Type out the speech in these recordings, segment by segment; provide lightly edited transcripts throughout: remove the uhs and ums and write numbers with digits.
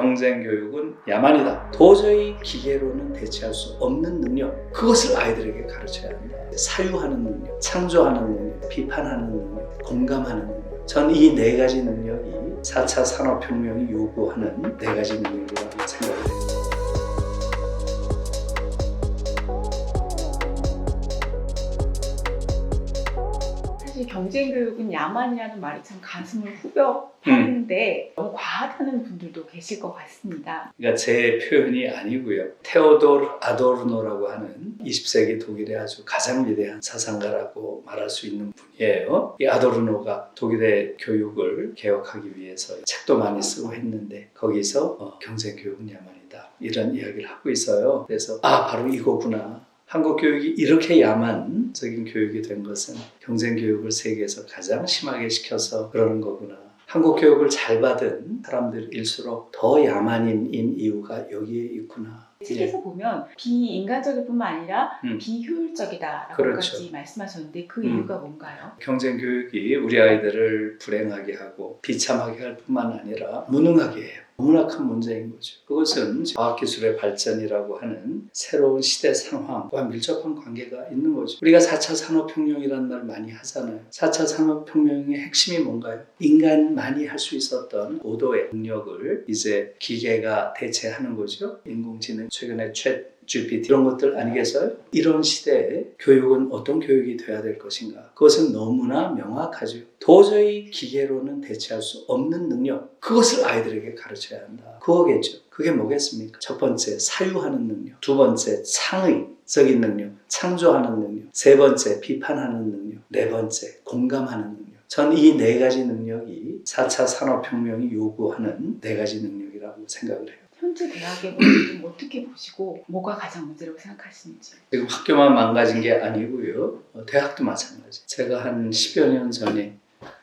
경쟁 교육은 야만이다. 도저히 기계로는 대체할 수 없는 능력, 그것을 아이들에게 가르쳐야 한다. 사유하는 능력, 창조하는 능력, 비판하는 능력, 공감하는 능력. 전 이 네 가지 능력이 4차 산업혁명이 요구하는 네 가지 능력이라고 생각을 해요. 경쟁교육은 야만이라는 말이 참 가슴을 후벼파는데 너무 과하다는 분들도 계실 것 같습니다. 그러니까 제 표현이 아니고요. 테오도르 아도르노라고 하는 20세기 독일의 아주 가장 위대한 사상가라고 말할 수 있는 분이에요. 이 아도르노가 독일의 교육을 개혁하기 위해서 책도 많이 쓰고 했는데 거기서 경쟁교육은 야만이다 이런 이야기를 하고 있어요. 그래서 바로 이거구나. 한국 교육이 이렇게 야만적인 교육이 된 것은 경쟁 교육을 세계에서 가장 심하게 시켜서 그러는 거구나. 한국 교육을 잘 받은 사람들일수록 더 야만인 이유가 여기에 있구나. 책에서 보면 비인간적일 뿐만 아니라 비효율적이다라고까지 그렇죠. 말씀하셨는데 그 이유가 뭔가요? 경쟁 교육이 우리 아이들을 불행하게 하고 비참하게 할 뿐만 아니라 무능하게 해요. 너무나 큰 문제인 거죠. 그것은 과학기술의 발전이라고 하는 새로운 시대 상황과 밀접한 관계가 있는 거죠. 우리가 4차 산업혁명이라는 말 많이 하잖아요. 4차 산업혁명의 핵심이 뭔가요? 인간만이 할 수 있었던 고도의 능력을 이제 기계가 대체하는 거죠. 인공지능, 최근에 GPT 이런 것들 아니겠어요? 이런 시대에 교육은 어떤 교육이 돼야 될 것인가? 그것은 너무나 명확하죠. 도저히 기계로는 대체할 수 없는 능력, 그것을 아이들에게 가르쳐야 한다. 그거겠죠. 그게 뭐겠습니까? 첫 번째, 사유하는 능력. 두 번째, 창의적인 능력, 창조하는 능력. 세 번째, 비판하는 능력. 네 번째, 공감하는 능력. 전 이 네 가지 능력이 4차 산업혁명이 요구하는 네 가지 능력이라고 생각을 해요. 현재 대학의 모습은 어떻게 보시고 뭐가 가장 문제라고 생각하시는지? 지금 학교만 망가진 게 아니고요. 대학도 마찬가지. 제가 한 10여 년 전에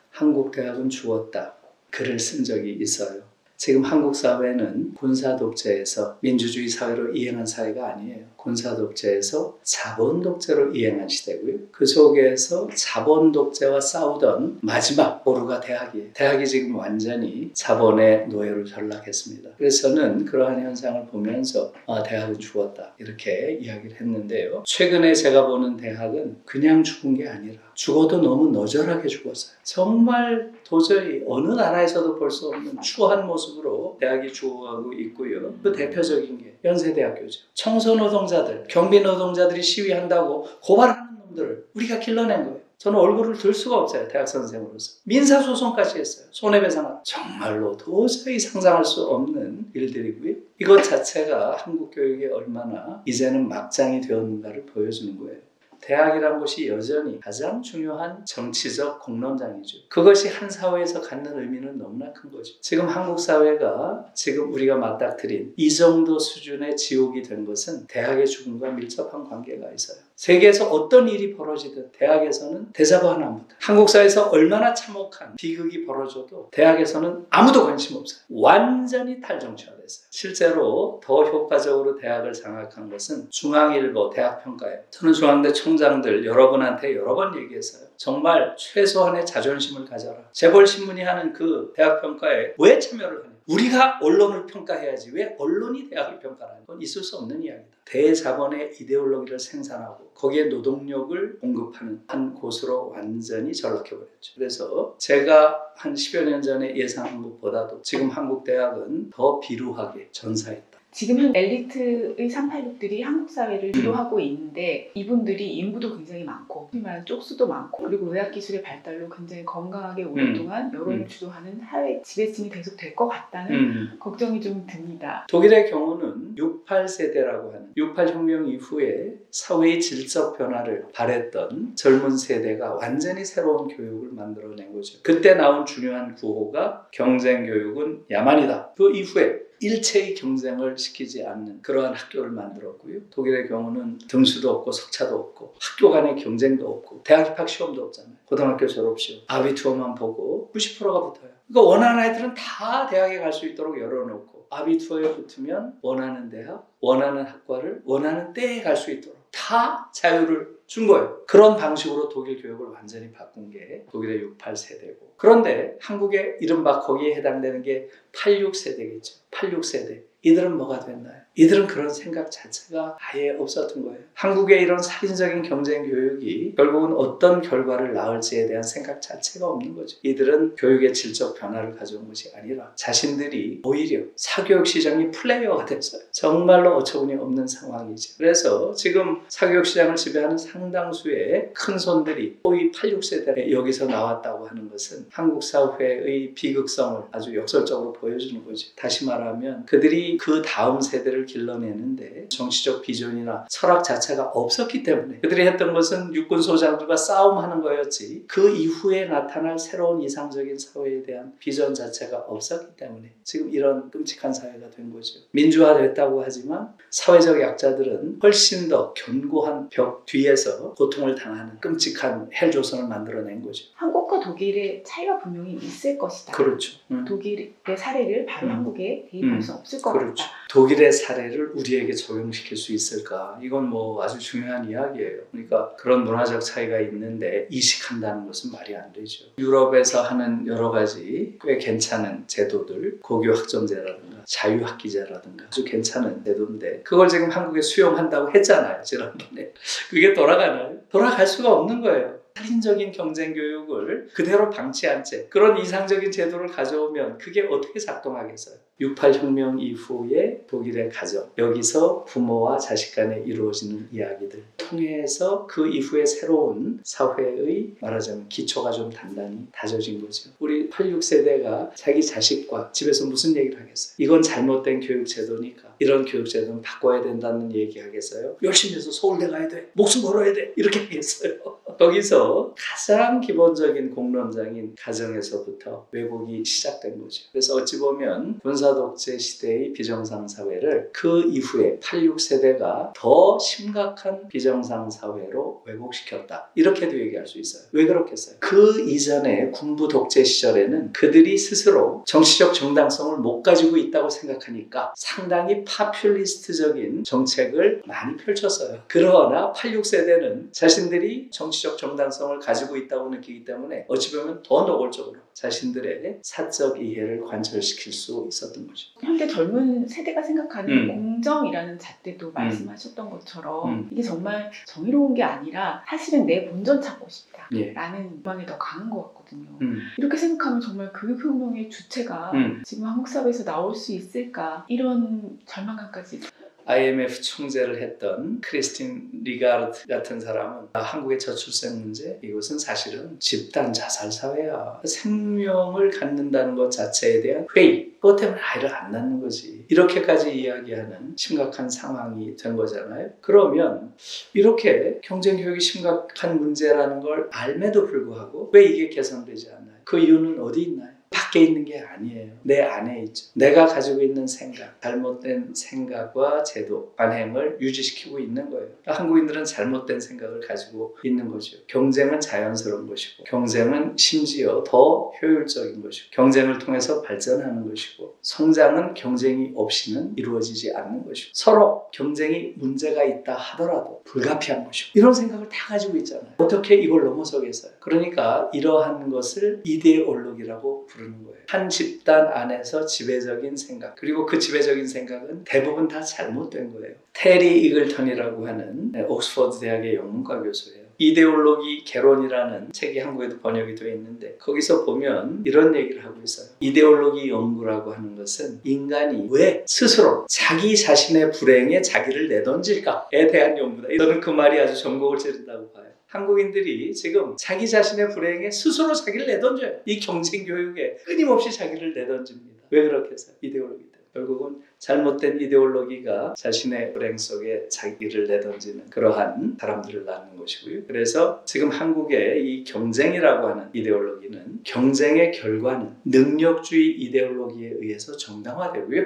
한국 대학은 죽었다 글을 쓴 적이 있어요. 지금 한국 사회는 군사 독재에서 민주주의 사회로 이행한 사회가 아니에요. 군사 독재에서 자본 독재로 이행한 시대고요. 그 속에서 자본 독재와 싸우던 마지막 보루가 대학이에요. 대학이 지금 완전히 자본의 노예로 전락했습니다. 그래서 저는 그러한 현상을 보면서 대학은 죽었다 이렇게 이야기를 했는데요. 최근에 제가 보는 대학은 그냥 죽은 게 아니라 죽어도 너무 너절하게 죽었어요. 정말 도저히 어느 나라에서도 볼 수 없는 추한 모습으로 대학이 죽어가고 있고요. 그 대표적인 게 연세대학교죠. 청소노동자들, 경비노동자들이 시위한다고 고발하는 놈들을 우리가 길러낸 거예요. 저는 얼굴을 들 수가 없어요. 대학 선생으로서. 민사소송까지 했어요. 손해배상. 정말로 도저히 상상할 수 없는 일들이고요. 이것 자체가 한국 교육이 얼마나 이제는 막장이 되었는가를 보여주는 거예요. 대학이란 곳이 여전히 가장 중요한 정치적 공론장이죠. 그것이 한 사회에서 갖는 의미는 너무나 큰 거죠. 지금 한국 사회가 지금 우리가 맞닥뜨린 이 정도 수준의 지옥이 된 것은 대학의 죽음과 밀접한 관계가 있어요. 세계에서 어떤 일이 벌어지든 대학에서는 대자보 하나 안 붙어요. 한국 사회에서 얼마나 참혹한 비극이 벌어져도 대학에서는 아무도 관심 없어요. 완전히 탈정치화됐어요. 실제로 더 효과적으로 대학을 장악한 것은 중앙일보 대학평가예요. 저는 중앙대 총장들 여러분한테 여러 번 얘기했어요. 정말 최소한의 자존심을 가져라. 재벌신문이 하는 그 대학평가에 왜 참여를 하냐. 우리가 언론을 평가해야지 왜 언론이 대학을 평가하는 건 있을 수 없는 이야기다. 대자본의 이데올로기를 생산하고 거기에 노동력을 공급하는 한 곳으로 완전히 전락해버렸죠. 그래서 제가 한 10여 년 전에 예상한 것보다도 지금 한국 대학은 더 비루하게 전사했다. 지금 엘리트의 386들이 한국 사회를 주도하고 있는데 이분들이 인구도 굉장히 많고 하지만 쪽수도 많고 그리고 의학기술의 발달로 굉장히 건강하게 오랫동안 여론을 주도하는 사회 지배층이 계속 될 것 같다는 걱정이 좀 듭니다. 독일의 경우는 68세대라고 하는 68혁명 이후에 사회의 질적 변화를 바랬던 젊은 세대가 완전히 새로운 교육을 만들어낸 거죠. 그때 나온 중요한 구호가 경쟁 교육은 야만이다. 그 이후에 일체의 경쟁을 시키지 않는 그러한 학교를 만들었고요. 독일의 경우는 등수도 없고 석차도 없고 학교 간의 경쟁도 없고 대학 입학 시험도 없잖아요. 고등학교 졸업시험 아비투어만 보고 90%가 붙어요. 그러니까 원하는 아이들은 다 대학에 갈 수 있도록 열어놓고 아비투어에 붙으면 원하는 대학, 원하는 학과를 원하는 때에 갈 수 있도록 다 자유를 준 거예요. 그런 방식으로 독일 교육을 완전히 바꾼 게 독일의 68세대고. 그런데 한국의 이른바 거기에 해당되는 게 86세대겠죠. 86세대. 이들은 뭐가 됐나요? 이들은 그런 생각 자체가 아예 없었던 거예요. 한국의 이런 살인적인 경쟁 교육이 결국은 어떤 결과를 낳을지에 대한 생각 자체가 없는 거죠. 이들은 교육의 질적 변화를 가져온 것이 아니라 자신들이 오히려 사교육 시장이 플레이어가 됐어요. 정말로 어처구니 없는 상황이죠. 그래서 지금 사교육 시장을 지배하는 상당수의 큰 손들이 소위 86세대 여기서 나왔다고 하는 것은 한국 사회의 비극성을 아주 역설적으로 보여주는 거죠. 다시 말하면 그들이 그 다음 세대를 길러내는데 정치적 비전이나 철학 자체가 없었기 때문에 그들이 했던 것은 육군 소장들과 싸움하는 거였지 그 이후에 나타날 새로운 이상적인 사회에 대한 비전 자체가 없었기 때문에 지금 이런 끔찍한 사회가 된 거죠. 민주화됐다고 하지만 사회적 약자들은 훨씬 더 견고한 벽 뒤에서 고통을 당하는 끔찍한 헬조선을 만들어낸 거죠. 한국과 독일의 차이가 분명히 있을 것이다. 그렇죠. 독일의 사례를 바로 한국에 대입할 수 없을 것 그렇죠. 같다. 독일의 사례를 우리에게 적용시킬 수 있을까? 이건 뭐 아주 중요한 이야기예요. 그러니까 그런 문화적 차이가 있는데 이식한다는 것은 말이 안 되죠. 유럽에서 하는 여러 가지 꽤 괜찮은 제도들, 고교학점제라든가 자유학기제라든가 아주 괜찮은 제도인데 그걸 지금 한국에 수용한다고 했잖아요. 지난번에. 그게 돌아가나요? 돌아갈 수가 없는 거예요. 살인적인 경쟁 교육을 그대로 방치한 채 그런 이상적인 제도를 가져오면 그게 어떻게 작동하겠어요? 68혁명 이후의 독일의 가정, 여기서 부모와 자식 간에 이루어지는 이야기들 통해서 그 이후에 새로운 사회의 말하자면 기초가 좀 단단히 다져진 거죠. 우리 86세대가 자기 자식과 집에서 무슨 얘기를 하겠어요? 이건 잘못된 교육 제도니까 이런 교육 제도는 바꿔야 된다는 얘기 하겠어요? 열심히 해서 서울대 가야 돼, 목숨 걸어야 돼, 이렇게 하겠어요. 거기서 가장 기본적인 공론장인 가정에서부터 왜곡이 시작된 거죠. 그래서 어찌 보면 군사독재 시대의 비정상 사회를 그 이후에 86세대가 더 심각한 비정상 사회로 왜곡시켰다. 이렇게도 얘기할 수 있어요. 왜 그렇겠어요? 그 이전에 군부 독재 시절에는 그들이 스스로 정치적 정당성을 못 가지고 있다고 생각하니까 상당히 파퓰리스트적인 정책을 많이 펼쳤어요. 그러나 86세대는 자신들이 정치적 정당성을 가지고 있다고 느끼기 때문에 어찌 보면 더 노골적으로 자신들의 사적 이해를 관철시킬 수 있었던 거죠. 현대 젊은 세대가 생각하는 음. 공정이라는 잣대도 말씀하셨던 것처럼 이게 정말 정의로운 게 아니라 사실은 내 본전 찾고 싶다 예. 라는 욕망이 더 강한 것 같거든요. 이렇게 생각하면 정말 교육혁명의 주체가 지금 한국 사회에서 나올 수 있을까 이런 절망감까지. IMF 총재를 했던 크리스틴 리가르드 같은 사람은 한국의 저출생 문제, 이것은 사실은 집단 자살 사회야. 생명을 갖는다는 것 자체에 대한 회의, 그것 때문에 아이를 안 낳는 거지. 이렇게까지 이야기하는 심각한 상황이 된 거잖아요. 그러면 이렇게 경쟁교육이 심각한 문제라는 걸 알매도 불구하고 왜 이게 개선되지 않나요? 그 이유는 어디 있나요? 밖에 있는 게 아니에요. 내 안에 있죠. 내가 가지고 있는 생각, 잘못된 생각과 제도, 관행을 유지시키고 있는 거예요. 한국인들은 잘못된 생각을 가지고 있는 거죠. 경쟁은 자연스러운 것이고 경쟁은 심지어 더 효율적인 것이고 경쟁을 통해서 발전하는 것이고 성장은 경쟁이 없이는 이루어지지 않는 것이고 서로 경쟁이 문제가 있다 하더라도 불가피한 것이고 이런 생각을 다 가지고 있잖아요. 어떻게 이걸 넘어서겠어요? 그러니까 이러한 것을 이데올로기라고 부르는 거예요. 한 집단 안에서 지배적인 생각, 그리고 그 지배적인 생각은 대부분 다 잘못된 거예요. 테리 이글턴이라고 하는 옥스퍼드 대학의 영문과 교수예요. 이데올로기 개론이라는 책이 한국에도 번역이 되어 있는데 거기서 보면 이런 얘기를 하고 있어요. 이데올로기 연구라고 하는 것은 인간이 왜 스스로 자기 자신의 불행에 자기를 내던질까에 대한 연구다. 저는 그 말이 아주 전곡을 찌른다고 봐요. 한국인들이 지금 자기 자신의 불행에 스스로 자기를 내던져요. 이 경쟁 교육에 끊임없이 자기를 내던집니다. 왜 그렇겠어요? 이데올로기 때문에. 결국은 잘못된 이데올로기가 자신의 불행 속에 자기를 내던지는 그러한 사람들을 낳는 것이고요. 그래서 지금 한국의 이 경쟁이라고 하는 이데올로기는 경쟁의 결과는 능력주의 이데올로기에 의해서 정당화되고요.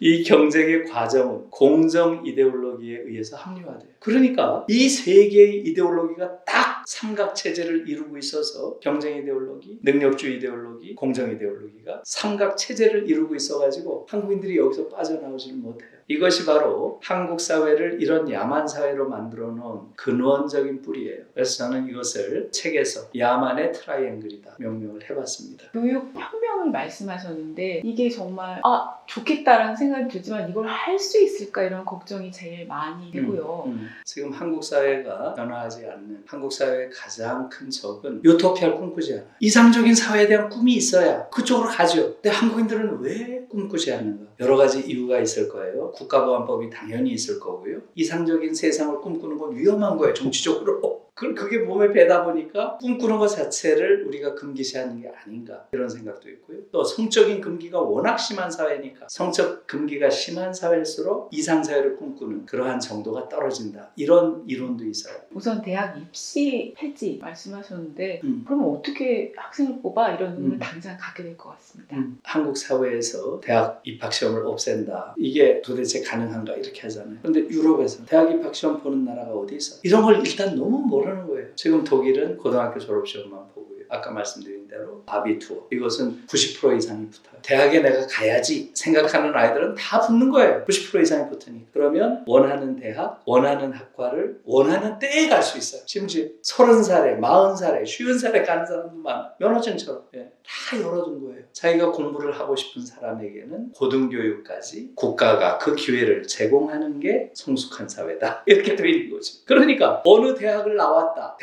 이 경쟁의 과정은 공정 이데올로기에 의해서 합리화돼요. 그러니까 이 세 개의 이데올로기가 딱 삼각 체제를 이루고 있어서 경쟁 이데올로기, 능력주의 이데올로기, 공정 이데올로기가 삼각 체제를 이루고 있어가지고 한국인들이 여기서 빠져나오지를 못해요. 이것이 바로 한국 사회를 이런 야만 사회로 만들어 놓은 근원적인 뿌리예요. 그래서 저는 이것을 책에서 야만의 트라이앵글이다 명명을 해봤습니다. 교육혁명을 말씀하셨는데 이게 정말 좋겠다라는 생각이 들지만 이걸 할 수 있을까 이런 걱정이 제일 많이 되고요. 지금 한국 사회가 변화하지 않는 한국 사회의 가장 큰 적은 유토피아를 꿈꾸지 않아요. 이상적인 사회에 대한 꿈이 있어야 그쪽으로 가죠. 근데 한국인들은 왜 꿈꾸지 않는가? 여러 가지 이유가 있을 거예요. 국가보안법이 당연히 있을 거고요. 이상적인 세상을 꿈꾸는 건 위험한 거예요. 정치적으로. 그게 몸에 배다 보니까 꿈꾸는 것 자체를 우리가 금기시하는 게 아닌가 이런 생각도 있고요. 또 성적인 금기가 워낙 심한 사회니까 성적 금기가 심한 사회일수록 이상사회를 꿈꾸는 그러한 정도가 떨어진다. 이런 이론도 있어요. 우선 대학 입시 폐지 말씀하셨는데 그러면 어떻게 학생을 뽑아? 이런 의문을 당장 갖게 될 것 같습니다. 한국 사회에서 대학 입학시험을 없앤다. 이게 도대체 가능한가 이렇게 하잖아요. 그런데 유럽에서 대학 입학시험 보는 나라가 어디 있어? 이런 걸 일단 너무 모르는 거예요. 지금 독일은 고등학교 졸업시험만 보고요. 아까 말씀드린 대로 아비투어 이것은 90% 이상이 붙어요. 대학에 내가 가야지 생각하는 아이들은 다 붙는 거예요. 90% 이상이 붙으니 그러면 원하는 대학, 원하는 학과를 원하는 때에 갈 수 있어요. 심지어 30살에, 40살에, 50살에 가는 사람도 많아요. 면허증처럼 다 열어둔 거예요. 자기가 공부를 하고 싶은 사람에게는 고등교육까지 국가가 그 기회를 제공하는 게 성숙한 사회다. 이렇게 돼 있는 거죠. 그러니까 어느 대학을 나왔다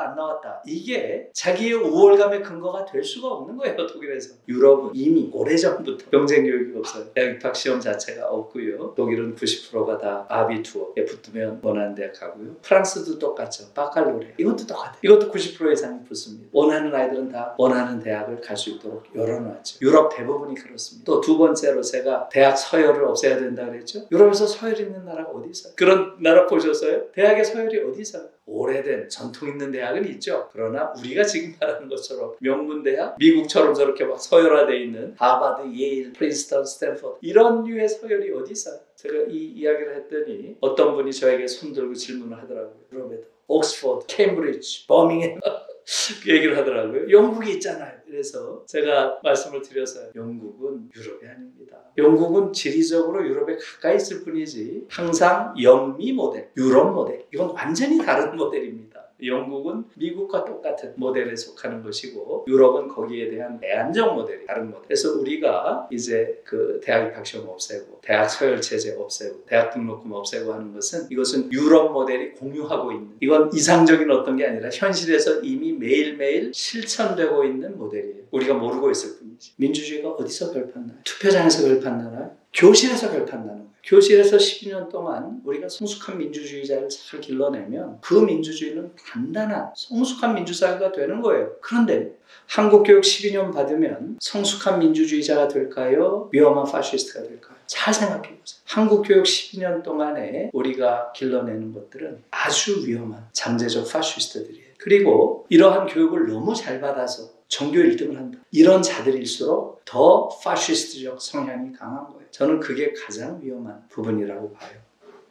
안 나왔다 이게 자기의 우월감의 근거가 될 수가 없는 거예요. 독일에서. 유럽은 이미 오래전부터 경쟁 교육이 없어요. 대학 입학 시험 자체가 없고요. 독일은 90%가 다 아비투어에 붙으면 원하는 대학 가고요. 프랑스도 똑같죠. 바칼로레 이것도 똑같아요. 이것도 90% 이상이 붙습니다. 원하는 아이들은 다 원하는 대학을 갈 수 있도록 열어놨죠. 유럽 대부분이 그렇습니다. 또 두 번째로 제가 대학 서열을 없애야 된다 그랬죠. 유럽에서 서열 있는 나라가 어디 있어요? 그런 나라 보셨어요? 대학의 서열이 어디 있어요? 오래된 전통 있는 대학은 있죠. 그러나 우리가 지금 말하는 것처럼 명문대학, 미국처럼 저렇게 막 서열화되어 있는 하버드, 예일, 프린스턴, 스탠퍼드 이런 류의 서열이 어디 있어요? 제가 이 이야기를 했더니 어떤 분이 저에게 손들고 질문을 하더라고요. 유럽에도 옥스퍼드, 케임브리지, 버밍엄 그 얘기를 하더라고요. 영국이 있잖아요. 그래서 제가 말씀을 드렸어요. 영국은 유럽이 아닙니다. 영국은 지리적으로 유럽에 가까이 있을 뿐이지 항상 영미 모델, 유럽 모델 이건 완전히 다른 모델입니다. 영국은 미국과 똑같은 모델에 속하는 것이고 유럽은 거기에 대한 대안적 모델이 다른 모델. 그래서 우리가 이제 그 대학 입학시험 없애고 대학 서열 체제 없애고 대학 등록금 없애고 하는 것은 이것은 유럽 모델이 공유하고 있는 이건 이상적인 어떤 게 아니라 현실에서 이미 매일매일 실천되고 있는 모델이에요. 우리가 모르고 있을 뿐이지. 민주주의가 어디서 결판나요? 투표장에서 결판나나요? 교실에서 결판나는 거예요. 교실에서 12년 동안 우리가 성숙한 민주주의자를 잘 길러내면 그 민주주의는 단단한 성숙한 민주사회가 되는 거예요. 그런데 한국 교육 12년 받으면 성숙한 민주주의자가 될까요? 위험한 파시스트가 될까요? 잘 생각해 보세요. 한국 교육 12년 동안에 우리가 길러내는 것들은 아주 위험한 잠재적 파시스트들이에요. 그리고 이러한 교육을 너무 잘 받아서 전교 1등을 한다. 이런 자들일수록 더 파시스트적 성향이 강한 거예요. 저는 그게 가장 위험한 부분이라고 봐요.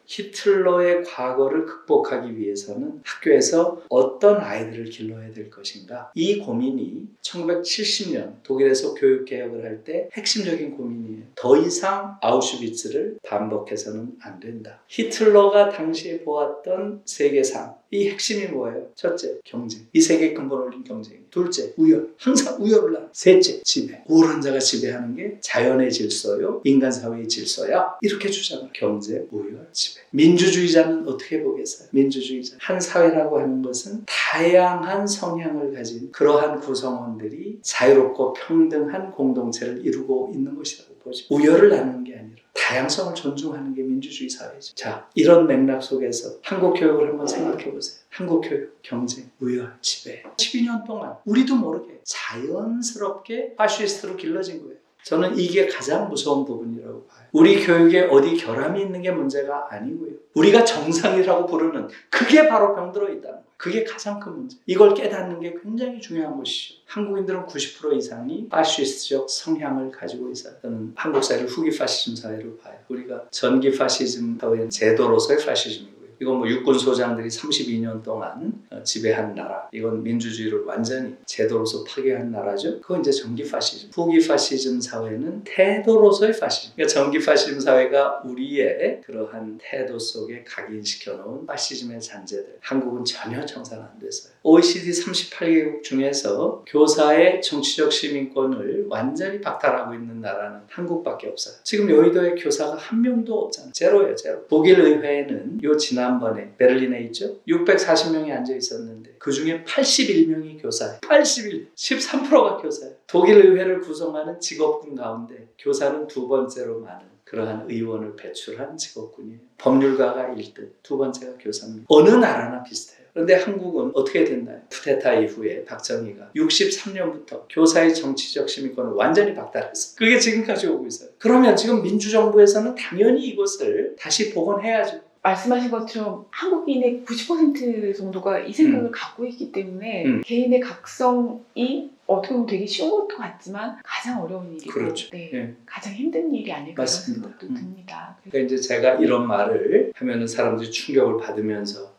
히틀러의 과거를 극복하기 위해서는 학교에서 어떤 아이들을 길러야 될 것인가? 이 고민이 1970년 독일에서 교육개혁을 할 때 핵심적인 고민이에요. 더 이상 아우슈비츠를 반복해서는 안 된다. 히틀러가 당시에 보았던 세계상 이 핵심이 뭐예요? 첫째, 경쟁. 이 세계 근본 올린 경쟁. 둘째, 우열. 항상 우열을 하는. 셋째, 지배. 우월한 자가 지배하는 게 자연의 질서요. 인간사회의 질서야. 이렇게 주장을. 경제, 우열, 지배. 민주주의자는 어떻게 보겠어요? 민주주의자. 한 사회라고 하는 것은 다양한 성향을 가진 그러한 구성원들이 자유롭고 평등한 공동체를 이루고 있는 것이라고 보죠. 우열을 나누는 게 아니라 다양성을 존중하는 게 민주주의 사회죠. 자, 이런 맥락 속에서 한국 교육을 한번 생각해 보세요. 한국 교육, 경쟁, 우열, 지배. 12년 동안 우리도 모르게 자연스럽게 파시스트로 길러진 거예요. 저는 이게 가장 무서운 부분이라고 봐요. 우리 교육에 어디 결함이 있는 게 문제가 아니고요. 우리가 정상이라고 부르는 그게 바로 병들어 있다는 거예요. 그게 가장 큰 문제. 이걸 깨닫는 게 굉장히 중요한 것이죠. 한국인들은 90% 이상이 파시스트적 성향을 가지고 있어요. 저는 한국 사회를 후기 파시즘 사회로 봐요. 우리가 전기 파시즘 사회는 제도로서의 파시즘이고요. 이건 뭐 육군 소장들이 32년 동안 지배한 나라. 이건 민주주의를 완전히 제도로서 파괴한 나라죠. 그건 이제 정기 파시즘. 후기 파시즘 사회는 태도로서의 파시즘. 그러니까 정기 파시즘 사회가 우리의 그러한 태도 속에 각인시켜 놓은 파시즘의 잔재들. 한국은 전혀 청산 안 됐어요. OECD 38개국 중에서 교사의 정치적 시민권을 완전히 박탈하고 있는 나라는 한국밖에 없어요. 지금 여의도에 교사가 한 명도 없잖아요. 제로예요, 제로. 독일 의회에는 요 지난번에 베를린에 있죠. 640명이 앉아 있었는데 그 중에 81명이 교사예요. 81, 13%가 교사예요. 독일 의회를 구성하는 직업군 가운데 교사는 두 번째로 많은 그러한 의원을 배출한 직업군이에요. 법률가가 1등, 두 번째가 교사입니다. 어느 나라나 비슷해요. 그런데 한국은 어떻게 됐나요? 쿠데타 이후에 박정희가 63년부터 교사의 정치적 시민권을 완전히 박탈했어요. 그게 지금까지 오고 있어요. 그러면 지금 민주정부에서는 당연히 이것을 다시 복원해야죠. 말씀하신 것처럼 한국인의 90% 정도가 이 생각을 갖고 있기 때문에 개인의 각성이 어떻게 보면 되게 쉬운 것도 같지만 가장 어려운 일이고 그렇죠. 네, 예. 가장 힘든 일이 아닐까 맞습니다. 이런 생각도 듭니다. 그러니까 이제 제가 이런 말을 하면은 사람들이 충격을 받으면서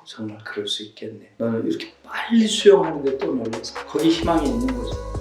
정말 그럴 수 있겠네. 너는 이렇게 빨리 수용하는데 또 놀라서 거기 희망이 있는 거죠.